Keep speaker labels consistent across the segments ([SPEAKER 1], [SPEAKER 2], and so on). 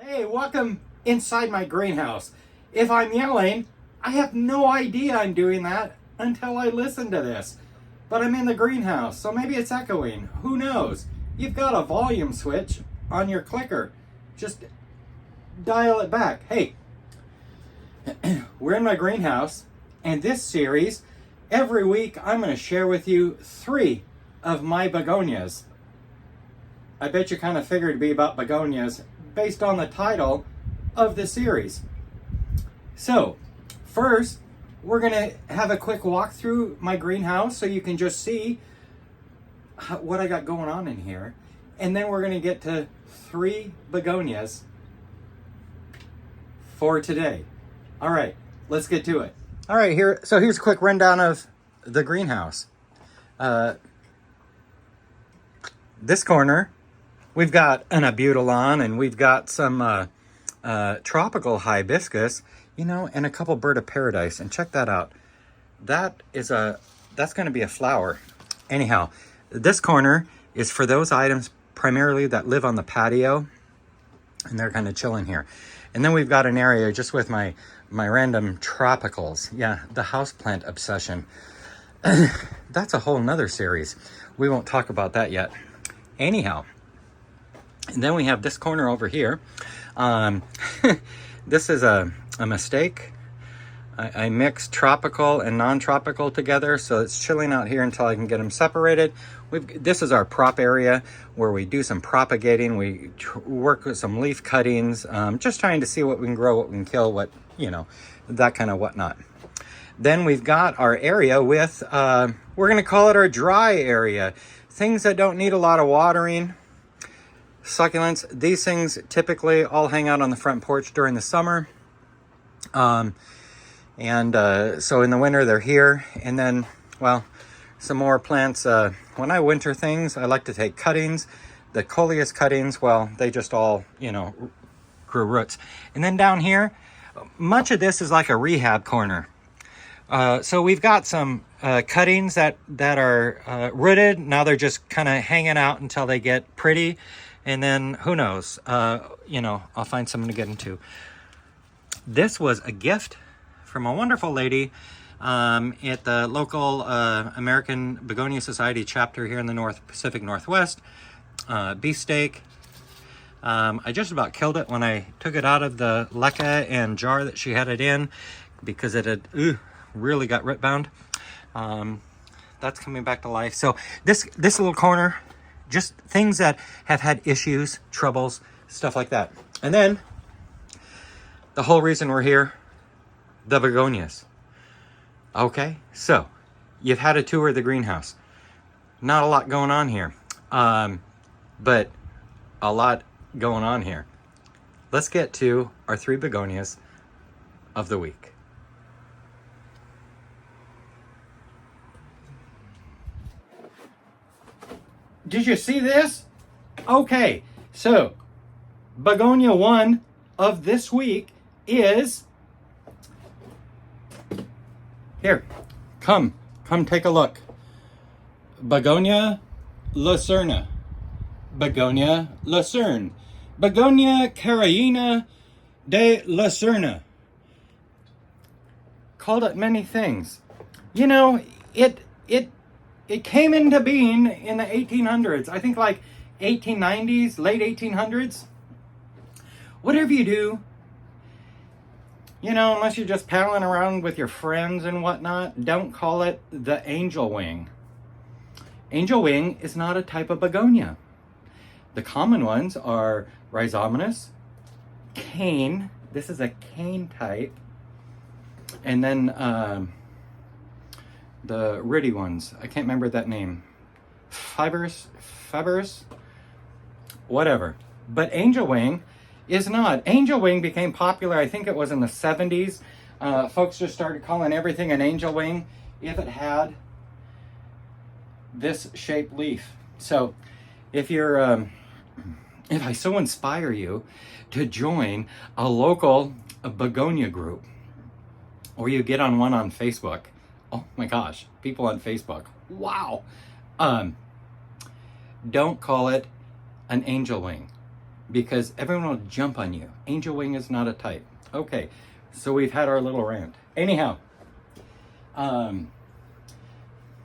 [SPEAKER 1] Hey, welcome inside my greenhouse. If I'm yelling, I have no idea I'm doing that until I listen to this. But I'm in the greenhouse, so maybe it's echoing. Who knows? You've got a volume switch on your clicker. Just dial it back. Hey, we're in my greenhouse, and this series, every week I'm going to share with you 3 of my begonias. I bet you kind of figured it'd be about begonias based on the title of the series. So, first, we're going to have a quick walk through my greenhouse so you can just see what I got going on in here. And then we're going to get to 3 begonias for today. All right, let's get to it. All right, here's a quick rundown of the greenhouse. This corner, we've got an abutilon, and we've got some tropical hibiscus, and a couple bird of paradise. And check that out. That's going to be a flower. Anyhow, this corner is for those items primarily that live on the patio, and they're kind of chilling here. And then we've got an area just with my random tropicals. Yeah, the houseplant obsession. That's a whole nother series. We won't talk about that yet. Anyhow, and then we have this corner over here. This is a mistake. I mixed tropical and non-tropical together, so it's chilling out here until I can get them separated. This is our prop area where we do some propagating. We work with some leaf cuttings, just trying to see what we can grow, what we can kill, that kind of whatnot. Then we've got our area with, we're going to call it our dry area. Things that don't need a lot of watering. Succulents. These things typically all hang out on the front porch during the summer. So in the winter they're here. And then, some more plants. When I winter things, I like to take cuttings. The coleus cuttings, they just all, grew roots. And then down here, much of this is like a rehab corner. So we've got some cuttings that are rooted. Now they're just kind of hanging out until they get pretty. And then who knows, I'll find something to get into. This was a gift from a wonderful lady at the local American Begonia Society chapter here in the Pacific Northwest. Beefsteak. I just about killed it when I took it out of the leca and jar that she had it in because it had really got root bound. That's coming back to life. So this little corner, just things that have had issues, troubles, stuff like that. And then the whole reason we're here, the begonias. Okay, so you've had a tour of the greenhouse. Not a lot going on here, but a lot going on here. Let's get to our 3 begonias of the week. Did you see this? Okay, so begonia 1 of this week is here. Come take a look. Begonia Lucerna. Begonia Lucerne. Begonia carolina de Lucerna. Called it many things. It came into being in the 1800s. I think like 1890s, late 1800s. Whatever you do, unless you're just paddling around with your friends and whatnot, don't call it the angel wing. Angel wing is not a type of begonia. The common ones are rhizomatous, cane. This is a cane type. And then the riddy ones. I can't remember that name. Fibers, whatever. But angel wing is not. Angel wing became popular, I think it was in the 70s. Folks just started calling everything an angel wing if it had this shaped leaf. So if I so inspire you to join a local begonia group, or you get on one on Facebook. Oh my gosh, people on Facebook. Wow. Don't call it an angel wing. because everyone will jump on you. Angel wing is not a type. Okay, so we've had our little rant. Anyhow,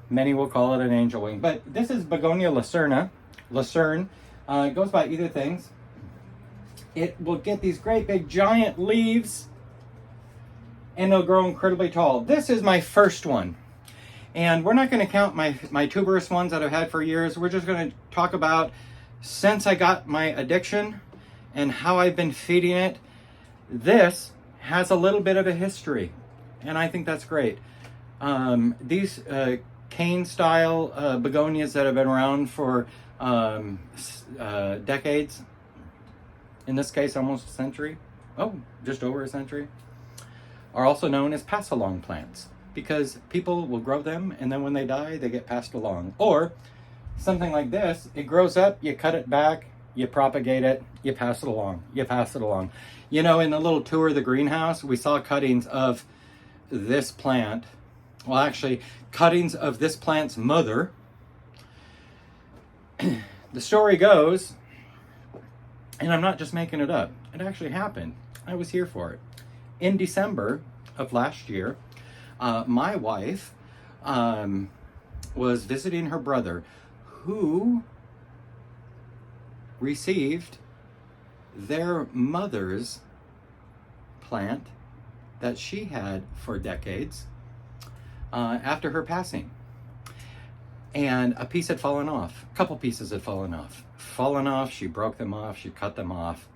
[SPEAKER 1] many will call it an angel wing, but this is Begonia Lucerna. Lucerne. It goes by either things. It will get these great big giant leaves and it'll grow incredibly tall. This is my first one. And we're not going to count my tuberous ones that I've had for years. We're just going to talk about since I got my addiction and how I've been feeding it. This has a little bit of a history, and I think that's great. These cane style begonias that have been around for decades, in this case almost a century, just over a century, are also known as pass-along plants because people will grow them and then when they die they get passed along. Or something like this, it grows up, you cut it back, you propagate it, you pass it along, you pass it along. You know, in the little tour of the greenhouse, we saw cuttings of this plant. Well, actually, cuttings of this plant's mother. The story goes, and I'm not just making it up, it actually happened. I was here for it. In December of last year, my wife was visiting her brother who received their mother's plant that she had for decades after her passing. And a piece had fallen off. A couple pieces had fallen off. She broke them off. She cut them off.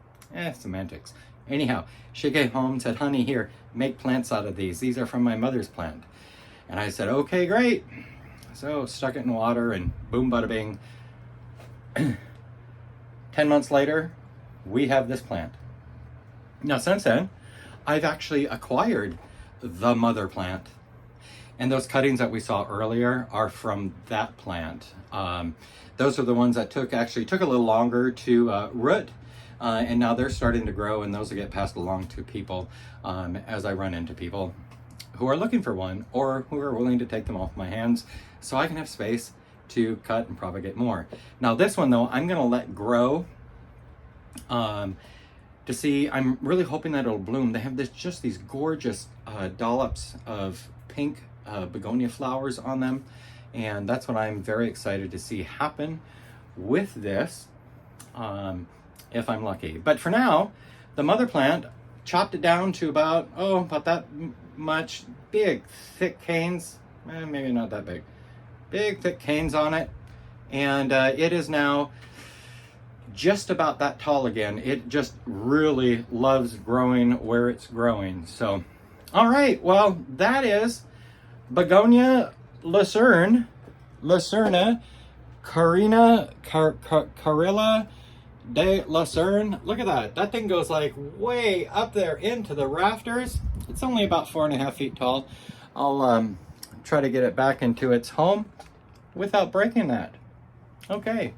[SPEAKER 1] Semantics. Anyhow, she came home and said, honey, here, make plants out of these. These are from my mother's plant. And I said, okay, great. So stuck it in water and boom, bada bing. 10 months later, we have this plant. Now, since then, I've actually acquired the mother plant. And those cuttings that we saw earlier are from that plant. Those are the ones that took a little longer to root. And now they're starting to grow, and those will get passed along to people as I run into people who are looking for one or who are willing to take them off my hands so I can have space to cut and propagate more. Now this one though, I'm gonna let grow to see. I'm really hoping that it'll bloom. They have just these gorgeous dollops of pink begonia flowers on them, and that's what I'm very excited to see happen with this. If I'm lucky. But for now, the mother plant, chopped it down to about that much. Big, thick canes. Maybe not that big. Big, thick canes on it. And it is now just about that tall again. It just really loves growing where it's growing. So, all right. Well, that is Begonia Lucerna, Carilla de Lucerne. Look at that. That thing goes like way up there into the rafters. It's only about 4.5 feet tall. I'll try to get it back into its home without breaking that. Okay.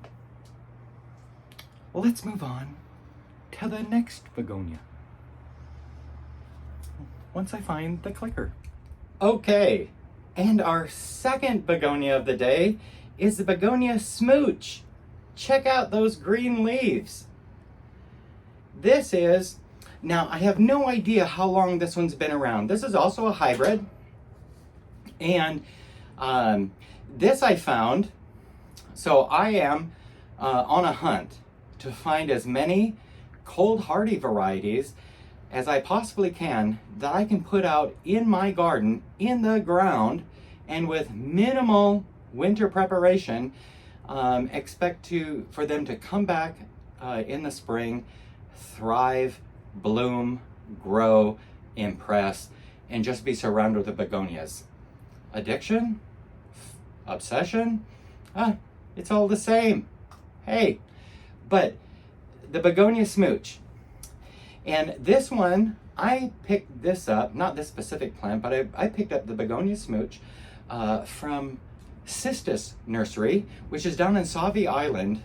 [SPEAKER 1] Well, let's move on to the next begonia. Once I find the clicker. Okay. And our second begonia of the day is the Begonia Smooch. Check out those green leaves. Now I have no idea how long this one's been around. This is also a hybrid. And this I found, so I am on a hunt to find as many cold hardy varieties as I possibly can that I can put out in my garden, in the ground, and with minimal winter preparation, expect for them to come back in the spring, thrive, bloom, grow, impress, and just be surrounded with the begonias. Addiction? Obsession? It's all the same. Hey, but the Begonia Smooch. And this one, I picked this up, not this specific plant, but I picked up the Begonia Smooch from Cistus Nursery, which is down in Sauvie Island,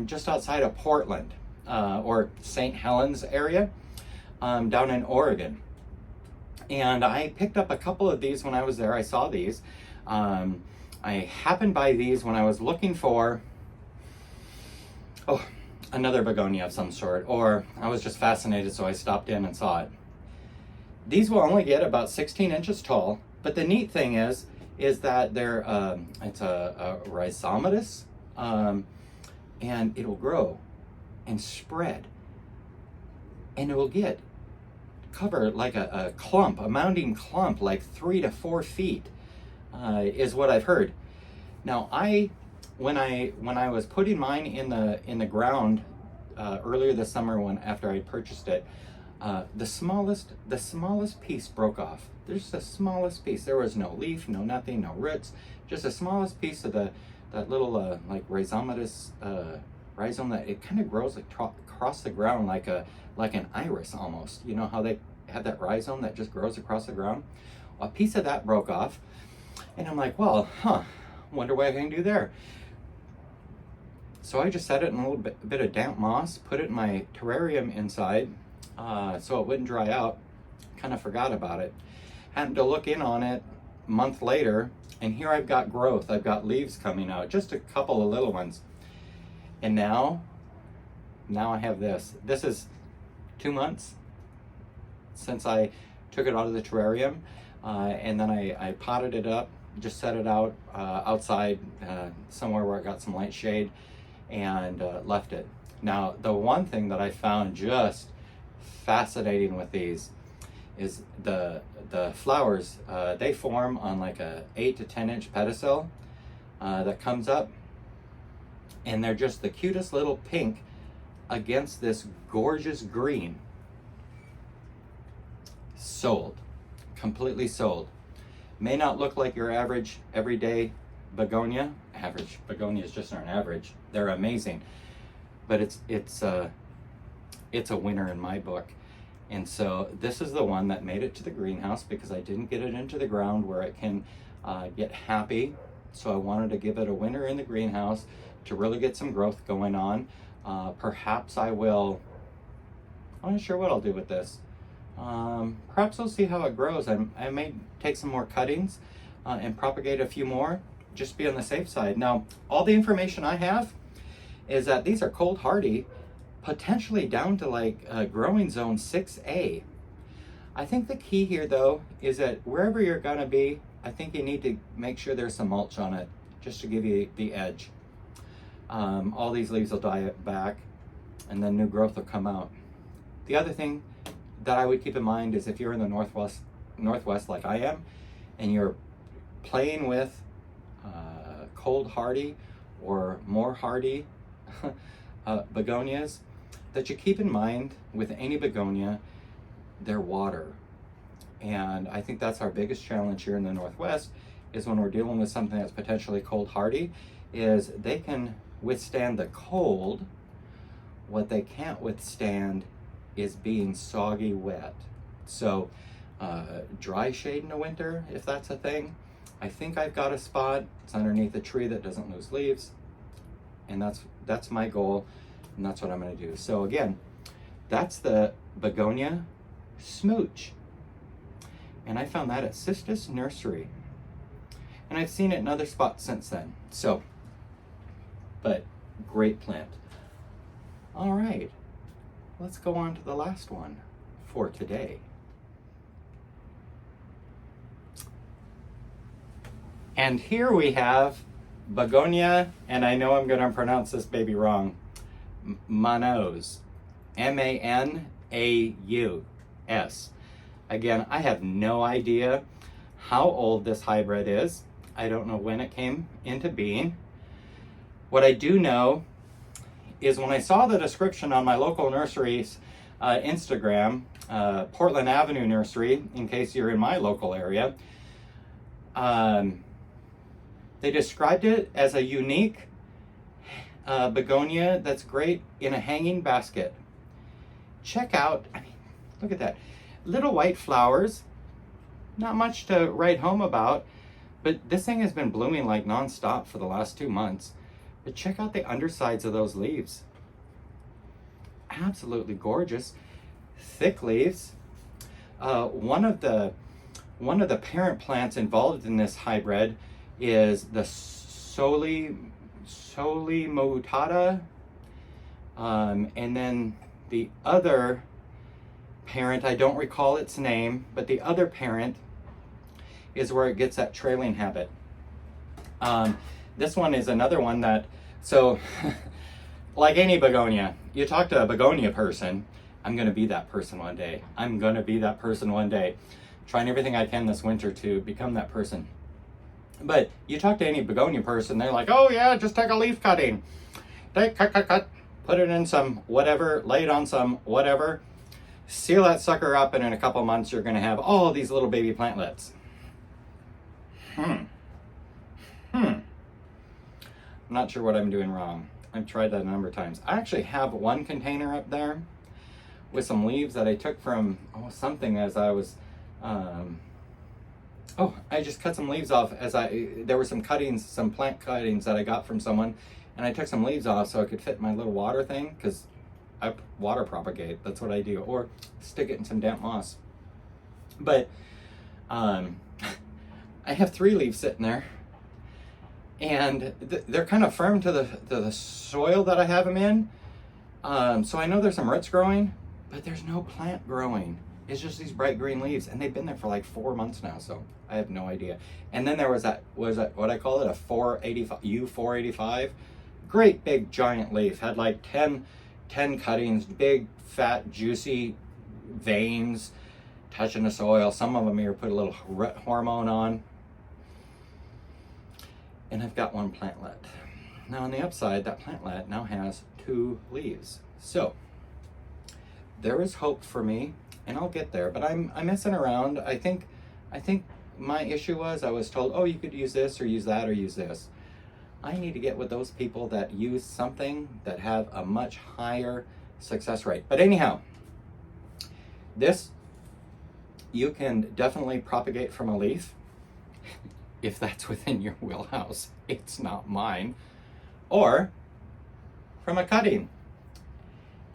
[SPEAKER 1] just outside of Portland, or St. Helens area, down in Oregon. And I picked up a couple of these when I was there. I saw these. I happened by these when I was looking for, another begonia of some sort, or I was just fascinated, so I stopped in and saw it. These will only get about 16 inches tall, but the neat thing is that they're it's a rhizomatous, and it'll grow and spread, and it will get cover like a clump, a mounding clump, like 3 to 4 feet, is what I've heard. Now, when I was putting mine in the ground earlier this summer, after I purchased it, the smallest piece broke off. There's the smallest piece. There was no leaf, no nothing, no roots, just the smallest piece of that little like rhizomatous rhizome that it kind of grows across the ground like an iris almost. You know how they have that rhizome that just grows across the ground? A piece of that broke off, and I'm like, well, wonder what I can do there. So I just set it in a little bit of damp moss, put it in my terrarium inside, so it wouldn't dry out. Kind of forgot about it. Happened to look in on it a month later, and here I've got growth. I've got leaves coming out, just a couple of little ones. And now I have this. This is 2 months since I took it out of the terrarium, and then I potted it up, just set it out outside somewhere where it got some light shade, and left it. Now, the one thing that I found just fascinating with these is the flowers. They form on like a 8 to 10 inch pedicel that comes up, and they're just the cutest little pink against this gorgeous green. Sold. Completely sold. May not look like your average everyday begonia. Average begonias just aren't average. They're amazing, but it's a winner in my book. And so this is the one that made it to the greenhouse because I didn't get it into the ground where it can get happy. So I wanted to give it a winter in the greenhouse to really get some growth going on. Perhaps I'm not sure what I'll do with this. Perhaps I'll see how it grows. I may take some more cuttings and propagate a few more, just be on the safe side. Now, all the information I have is that these are cold hardy, potentially down to like growing zone 6A. I think the key here though is that wherever you're gonna be, I think you need to make sure there's some mulch on it just to give you the edge. All these leaves will die back and then new growth will come out. The other thing that I would keep in mind is if you're in the northwest like I am, and you're playing with cold hardy or more hardy begonias, that you keep in mind with any begonia, their water. And I think that's our biggest challenge here in the Northwest, is when we're dealing with something that's potentially cold hardy, is they can withstand the cold. What they can't withstand is being soggy wet. So dry shade in the winter, if that's a thing. I think I've got a spot. It's underneath a tree that doesn't lose leaves, and that's my goal, and that's what I'm going to do. So again, that's the Begonia Smooch, and I found that at Sistus Nursery, and I've seen it in other spots since then. So, but great plant. All right, let's go on to the last one for today. And here we have Begonia, and I know I'm going to pronounce this baby wrong, Manaus, Manaus. Again, I have no idea how old this hybrid is. I don't know when it came into being. What I do know is when I saw the description on my local nursery's Instagram, Portland Avenue Nursery, in case you're in my local area, they described it as a unique begonia that's great in a hanging basket. Check out, I mean, look at that. Little white flowers, not much to write home about, but this thing has been blooming like nonstop for the last 2 months. But check out the undersides of those leaves. Absolutely gorgeous. Thick leaves. One of the parent plants involved in this hybrid is the Solimutata. And then the other parent, I don't recall its name, but the other parent is where it gets that trailing habit. This one is another one that, so like any begonia, you talk to a begonia person, I'm going to be that person one day. I'm going to be that person one day. Trying everything I can this winter to become that person. But you talk to any begonia person, they're like, oh yeah, just take a leaf cutting. Cut, put it in some whatever, lay it on some whatever, seal that sucker up, and in a couple months you're going to have all these little baby plantlets. I'm not sure what I'm doing wrong. I've tried that a number of times. I actually have one container up there with some leaves that I took from something as I was I just cut some leaves off there were some cuttings, some plant cuttings that I got from someone, and I took some leaves off so I could fit my little water thing, because I water propagate. That's what I do, or stick it in some damp moss. But I have 3 leaves sitting there, and they're kind of firm to the soil that I have them in. So I know there's some roots growing, but there's no plant growing. It's just these bright green leaves, and they've been there for like 4 months now, so I have no idea. And then there was that what I call it, a 485, U485, great big giant leaf, had like 10 cuttings, big fat juicy veins touching the soil. Some of them here put a little root hormone on. And I've got 1 plantlet. Now on the upside, that plantlet now has 2 leaves. So there is hope for me, and I'll get there, but I'm messing around. I think my issue was I was told, oh, you could use this or use that or use this. I need to get with those people that use something that have a much higher success rate. But anyhow, this you can definitely propagate from a leaf if that's within your wheelhouse. It's not mine. Or from a cutting.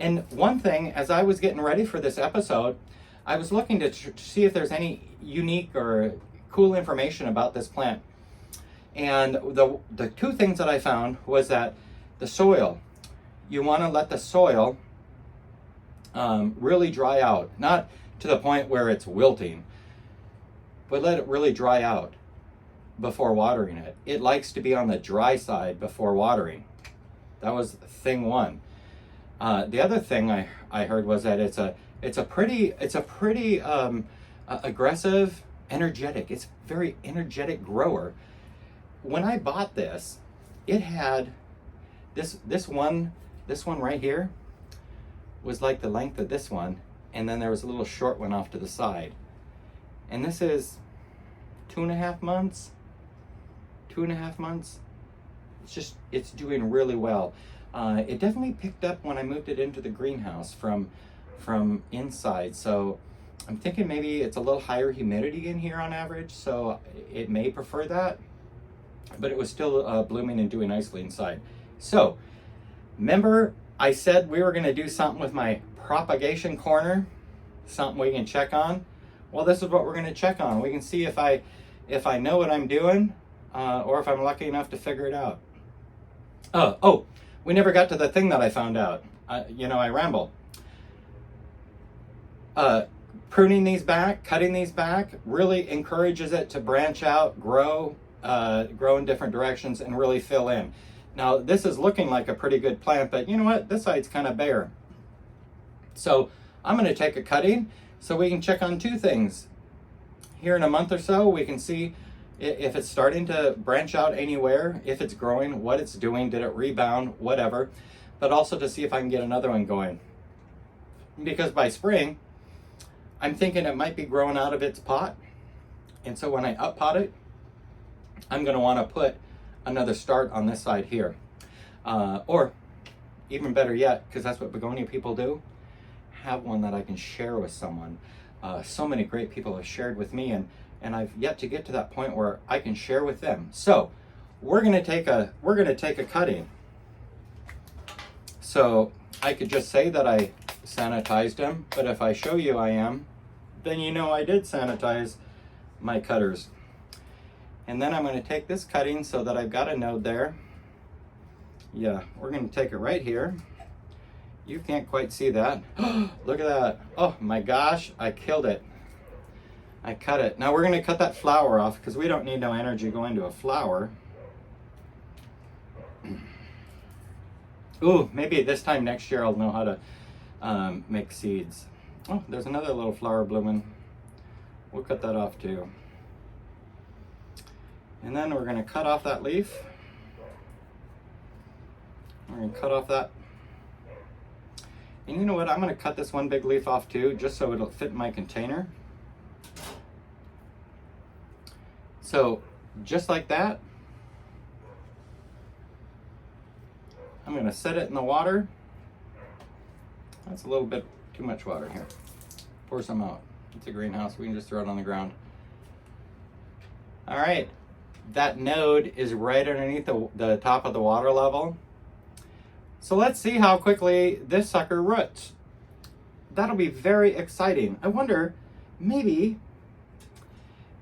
[SPEAKER 1] And one thing, as I was getting ready for this episode, I was looking to see if there's any unique or cool information about this plant. And the 2 things that I found was that the soil, you want to let the soil really dry out. Not to the point where it's wilting, but let it really dry out before watering it. It likes to be on the dry side before watering. That was thing 1. The other thing I heard was that it's a pretty aggressive, energetic. It's a very energetic grower. When I bought this, it had this one right here was like the length of this one, and then there was a little short one off to the side. And this is 2.5 months. 2.5 months. It's doing really well. It definitely picked up when I moved it into the greenhouse from inside. So I'm thinking maybe it's a little higher humidity in here on average, so it may prefer that. But it was still blooming and doing nicely inside. So remember I said we were going to do something with my propagation corner, something we can check on. Well, this is what we're going to check on. We can see if I know what I'm doing, or if I'm lucky enough to figure it out. We never got to the thing that I found out. I ramble. Pruning these back, cutting these back, really encourages it to branch out, grow in different directions, and really fill in. Now, this is looking like a pretty good plant, but you know what? This side's kind of bare. So I'm going to take a cutting so we can check on 2 things. Here in a month or so, we can see if it's starting to branch out anywhere, if it's growing, what it's doing, did it rebound, whatever. But also to see if I can get another one going. Because by spring, I'm thinking it might be growing out of its pot. And so when I up pot it, I'm going to want to put another start on this side here. Or even better yet, because that's what begonia people do, have one that I can share with someone. So many great people have shared with me, and I've yet to get to that point where I can share with them. So we're going to take a cutting. So I could just say that I sanitized them, but if I show you I am, then you know I did sanitize my cutters. And then I'm going to take this cutting so that I've got a node there. Yeah, we're going to take it right here. You can't quite see that. Look at that. Oh my gosh, I killed it. I cut it. Now we're gonna cut that flower off because we don't need no energy going to a flower. Ooh, maybe this time next year I'll know how to make seeds. Oh, there's another little flower blooming. We'll cut that off too. And then we're gonna cut off that leaf. We're gonna cut off that. And you know what? I'm gonna cut this one big leaf off too, just so it'll fit in my container. So, just like that. I'm gonna set it in the water. That's a little bit too much water here. Pour some out. It's a greenhouse, we can just throw it on the ground. All right, that node is right underneath the top of the water level. So let's see how quickly this sucker roots. That'll be very exciting. I wonder, maybe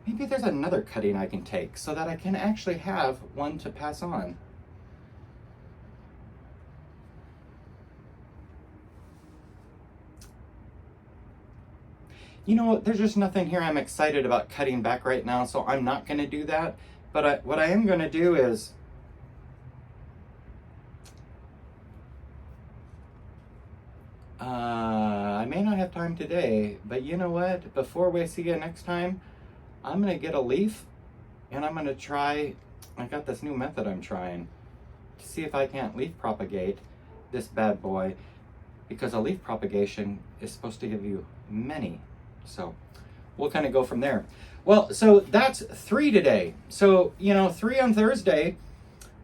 [SPEAKER 1] there's another cutting I can take so that I can actually have one to pass on. You know, there's just nothing here I'm excited about cutting back right now, so I'm not going to do that. But what I am going to do is, I may not have time today, but you know what? Before we see you next time, I'm going to get a leaf, and I'm going to try, I got this new method I'm trying, to see if I can't leaf propagate this bad boy, because a leaf propagation is supposed to give you many. So we'll kind of go from there. Well, so that's 3 today. So, you know, 3 on Thursday.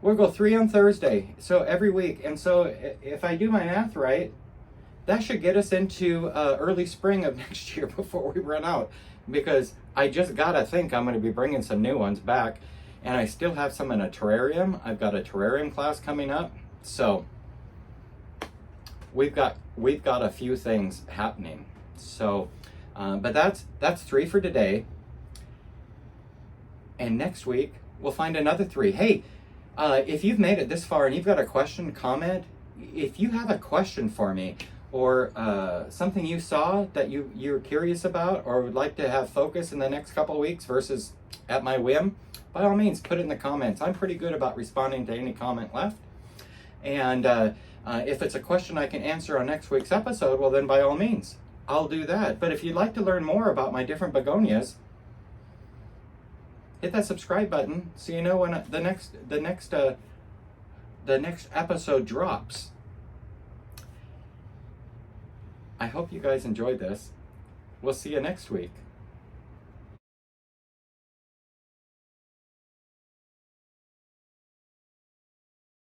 [SPEAKER 1] We'll go 3 on Thursday. So every week. And so if I do my math right, that should get us into early spring of next year before we run out. Because I just got to think I'm going to be bringing some new ones back. And I still have some in a terrarium. I've got a terrarium class coming up. So we've got a few things happening. So... but that's 3 for today. And next week, we'll find another 3. Hey, if you've made it this far and you've got a question, comment. If you have a question for me or something you saw that you're curious about or would like to have focus in the next couple of weeks versus at my whim, by all means, put it in the comments. I'm pretty good about responding to any comment left. And if it's a question I can answer on next week's episode, well, then by all means, I'll do that. But if you'd like to learn more about my different begonias, hit that subscribe button so you know when the next episode drops. I hope you guys enjoyed this. We'll see you next week.